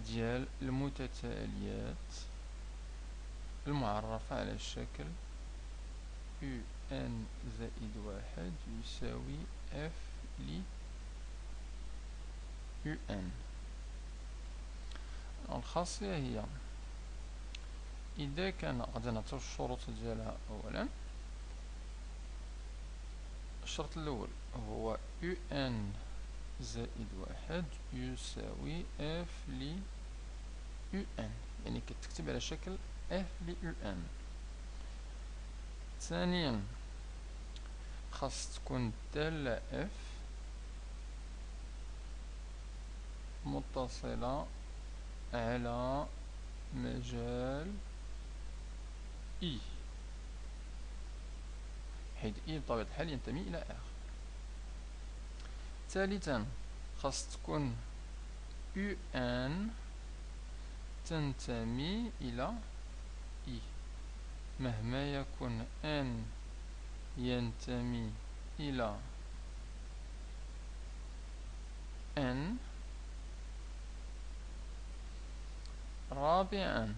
ديال المتتاليات المعرفة على الشكل u n زائد واحد يساوي f ل u n. الخاصية هي إذا كان غادي نعطيو الشروط ديالها أولا. الشرط الأول هو u n زائد واحد يساوي f ل u n، يعني كتكتب على شكل f ل u n. ثانيا خاص تكون الدالة f متصلة على مجال I، حيث I بطبيعة الحال ينتمي إلى R. ثالثا خاص تكون UN تنتمي إلى I، مهما يكون N ينتمي إلى N. رابعا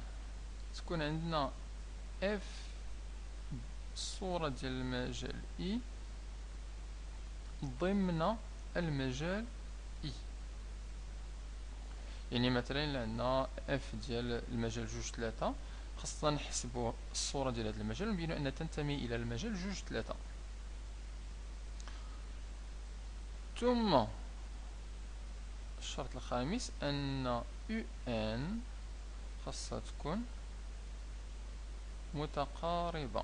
تكون عندنا F الصورة ديال المجال I ضمن المجال I. يعني مثلا إلا عندنا F ديال المجال جوج تلاتة، خاصنا نحسبو الصورة ديال هذا المجال ونبينو أنها تنتمي إلى المجال جوج تلاتة. ثم الشرط الخامس أن UN خاصها تكون متقاربة.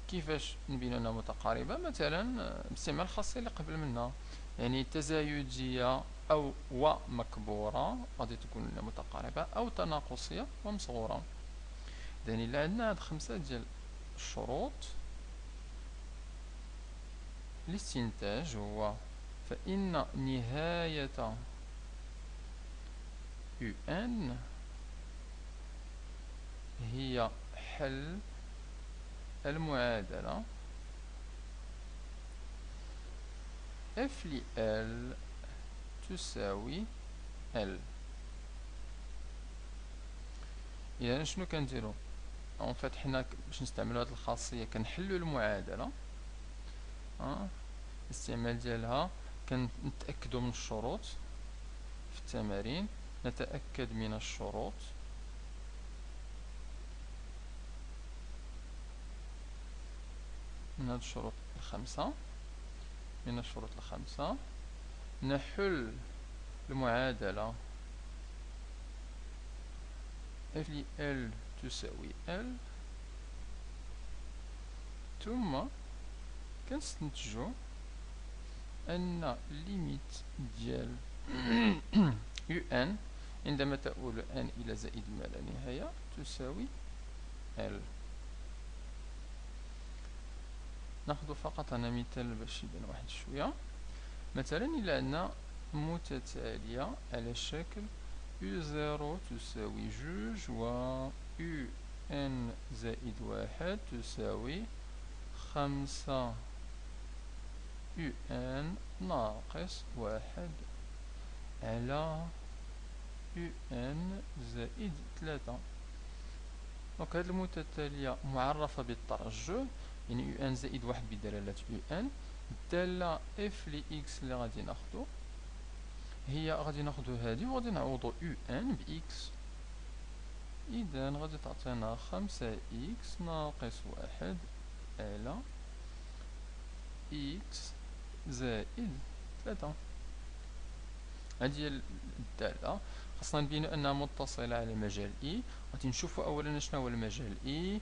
كيفاش نبينو أنها متقاربة؟ مثلا باستعمال الخاصية اللي قبل منها، يعني تزايدية أو ومكبورة غادي تكون متقاربة، أو تناقصية ومصغورة. إذا إلا عندنا هاد 5 ديال الشروط، الاستنتاج هو فإن نهاية UN هي حل المعادلة F ل L تساوي L. إذا شنو كنديرو؟ اون فيت حنا باش نستعملو هاد الخاصية كنحلو المعادلة الاستعمال ديالها كنتأكدو من الشروط. في التمارين نتأكد من الشروط، من هاد الشروط الخمسة، من الشروط الخمسة نحل المعادلة F ل L تساوي L، ثم كنستنتجو أن ليميت ديال UN عندما تؤول N إلى زائد ما لا نهاية تساوي L. ناخذ فقط أنا مثال باش يبان واحد شوية. مثلا إلا عندنا متتالية على الشكل U0 تساوي جوج و UN زائد واحد تساوي 5 UN ناقص واحد على UN زائد 3. دونك هاد المتتالية معرفة بالترجح، يعني UN زائد واحد بدلالة UN. الدالة F ل X اللي غادي ناخدو هي غادي ناخدو هادي وغادي نعوضو UN ب X. إذا غادي تعطينا 5 X ناقص واحد على X زائد 3. هادي هي الدالة. خاصنا نبينو أنها متصلة على مجال E. غادي نشوفو أولا شنو هو المجال E،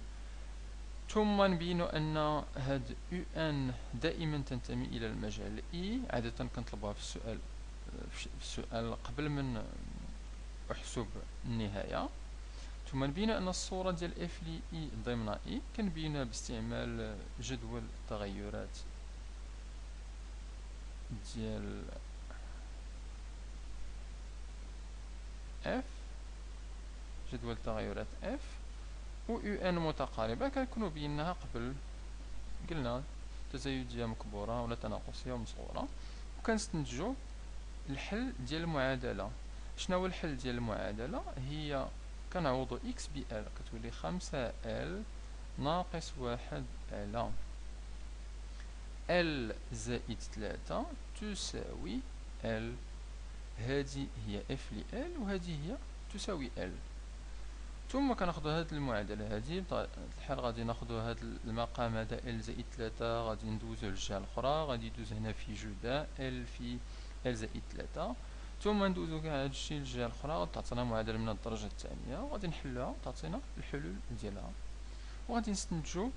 ثم نبينو أن هاد UN دائما تنتمي إلى المجال E. عادة كنطلبوها في السؤال قبل من أحسب النهاية. ثم نبينو أن الصورة ديال F ل E ضمن E كنبينوها باستعمال جدول التغيرات ديال F، جدول تغيرات F و UN متقاربة كنكونو بيناها قبل، قلنا تزايدية مكبورة ولا تناقصية ومصغورة، وكنستنتجو الحل ديال المعادلة. شنو هو الحل ديال المعادلة؟ هي كنعوضو إكس ب إل، كتولي 5 إل ناقص 1 على إل زائد 3 تساوي إل. هذه هي إف ل إل وهذه هي تساوي إل. ثم كناخدو هاد المعادلة هادي بطبيعة الحال، غادي ناخدو هاد المقام هذا إل زائد 3، غادي ندوزو للجهة الأخرى، غادي يدوز هنا في جدا إل في إل زائد 3، ثم ندوزو كاع هادشي للجهة الأخرى، غادي تعطينا معادلة من الدرجة الثانية، وغادي نحلوها وتعطينا الحلول ديالها، وغادي نستنتجو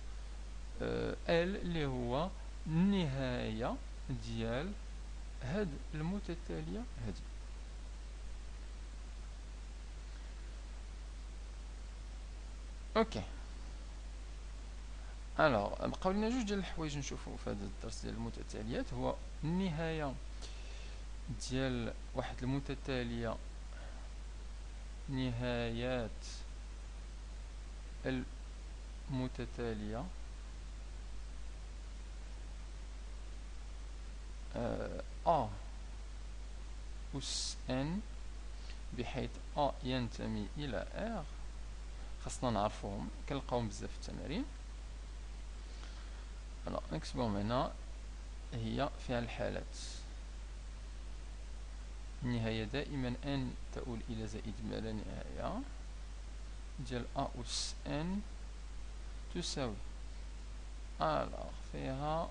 إل اللي هو النهاية ديال هاد المتتالية هادي. اوكي، الوغ بقاو لينا جوج ديال الحوايج نشوفو في هذا الدرس ديال المتتاليات. هو النهاية ديال واحد المتتالية، نهايات المتتالية أ أس إن، بحيث أ ينتمي إلى R. خاصنا نعرفوهم، كنلقاوهم بزاف في التمارين. نكتبوهم هنا، هي فيها الحالات. النهاية دائما n تؤول إلى زائد ما لا نهاية ديال أ أس n تساوي. فيها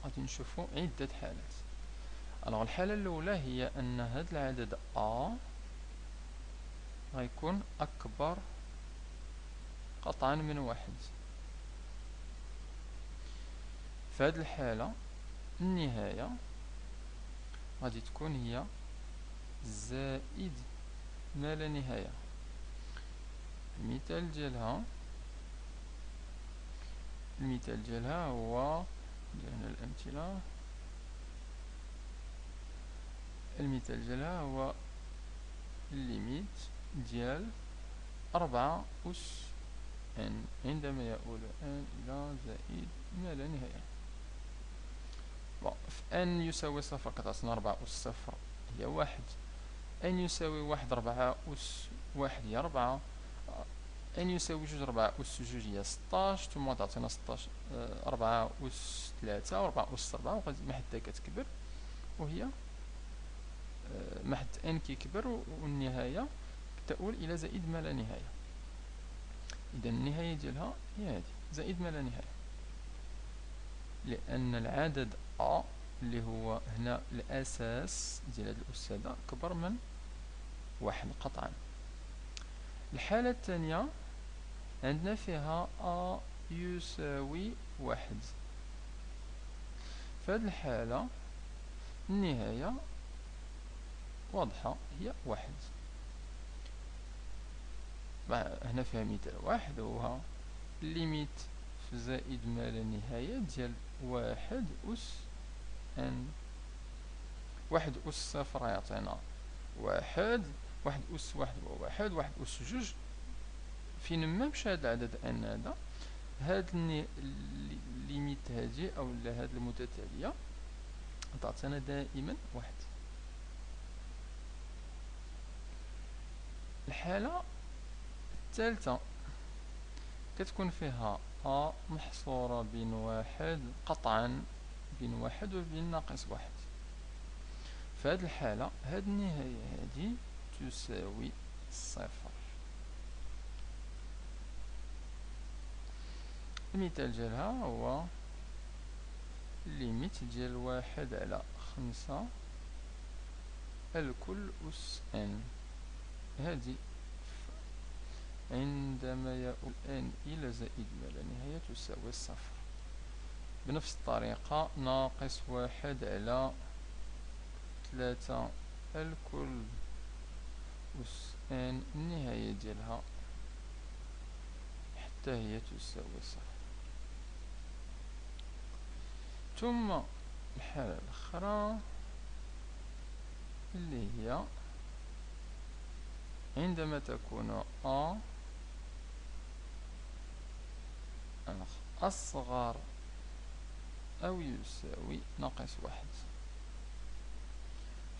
غادي نشوفو عدة حالات. الحالة الأولى هي أن هذا العدد أ غيكون أكبر قطعا من 1. في هذه الحالة النهاية غادي تكون هي زائد ما لا نهاية. المثال ديالها هو هنا الأمثلة. المثال ديالها هو الليميت ديال 4 أس n عندما يؤول n إلى زائد ما لا نهاية. في n يساوي 0 كتعطينا 4 أس 0 هي 1. n يساوي 1 4 أس 1 هي 4. n يساوي 2 4 أس 2 هي 16. ثم تعطينا 16 4 أس 3 و 4 أس 4، وغادي ما حتى كتكبر، وهي ما حد n كيكبر والنهاية تؤول إلى زائد ما لا نهاية. إذا النهاية ديالها هي هذه زائد ما لا نهاية، لأن العدد أ اللي هو هنا الأساس ديال هذا الأس هذا كبر من 1 قطعا. الحالة الثانية عندنا فيها أ يساوي 1. في هذه الحالة النهاية واضحة هي 1. هنا فيها مثال واحد، وهو ليميت في زائد ما لا نهاية ديال 1 أس n. 1 أس 0 يعطينا 1، 1 أس 1 هو 1، 1 أس 2. فين ما مشى هذا العدد n هذا، هاد الليميت هادي أو هاد المتتالية تعطينا دائما 1. الحالة الثالثة كتكون فيها أ محصورة بين 1 قطعا، بين 1 وبين ناقص 1. في هذه الحالة هاد النهاية هادي تساوي 0. المثال ديالها هو ليميت ديال 1 على 5 الكل أس n. هادي عندما يؤول n إلى زائد ما لا نهاية تساوي 0. بنفس الطريقة ناقص 1 على 3 الكل أس n النهاية ديالها حتى هي تساوي 0. ثم الحالة الأخرى اللي هي عندما تكون أ أصغر أو يساوي ناقص 1.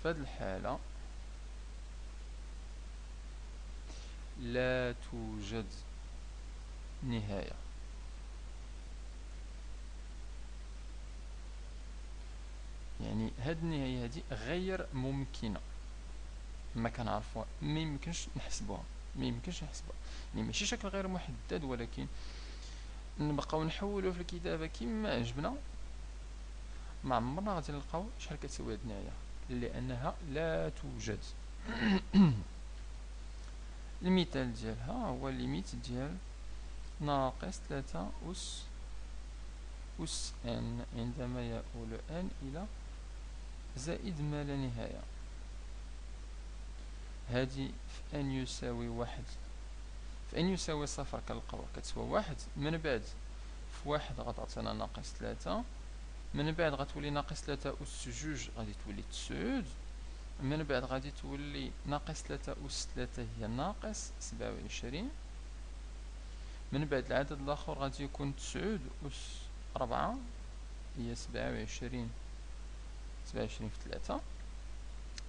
في هذه الحالة لا توجد نهاية. يعني هاد النهاية هادي غير ممكنة، ما كنعرفوها، ما يمكنش نحسبوها، يعني ماشي شكل غير محدد، ولكن نبقاو نحولو في الكتابة كيما عجبنا، ما عمرنا غادي نلقاو شحال كتساوي هاد النهاية، لأنها لا توجد. المثال ديالها هو ليميت ديال ناقص 3 أس n عندما يؤول n إلى زائد ما لا نهاية. هذه في n يساوي واحد، في n يساوي صفر كنلقاوها كتساوي واحد، من بعد في واحد غتعطينا ناقص 3، من بعد غتولي ناقص 3 أس جوج غادي تولي تسعود، من بعد غادي تولي ناقص 3 أس 3 هي ناقص 27، من بعد العدد الآخر غادي يكون 9 أس 4 هي 27 في 3.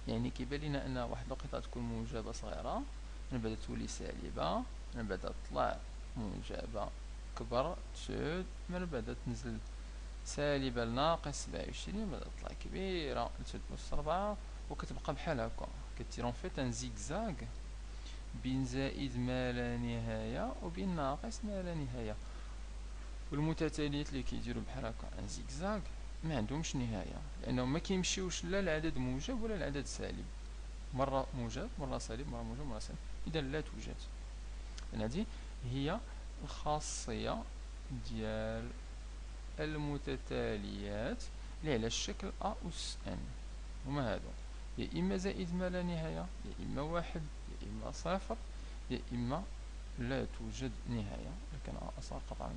يعني كيبان لينا أن واحد الوقيته تكون موجبة صغيرة، من بعد تولي سالبة، من بعد تطلع موجبة كبر 9، من بعد تنزل سالبة لناقص 27، من بعد تطلع كبيرة 9 أس 4، وكتبقى بحال هكا كدير فيت ان زيكزاك بين زائد ما لا نهاية وبين ناقص ما لا نهاية. والمتتاليات اللي كيديروا بحال هكا ان زيكزاك ما عندهمش نهاية، لأنهم ما كيمشيوش لا العدد موجب ولا العدد سالب، مرة موجب مرة سالب مرة موجب مرة سالب، إذا لا توجد. إذن هذه هي الخاصية ديال المتتاليات اللي على الشكل أ أس n. هما هادو يا إما زائد ما لا نهاية، يا إما واحد، يا إما صفر، يا إما لا توجد نهاية. لكن أصغر قطعة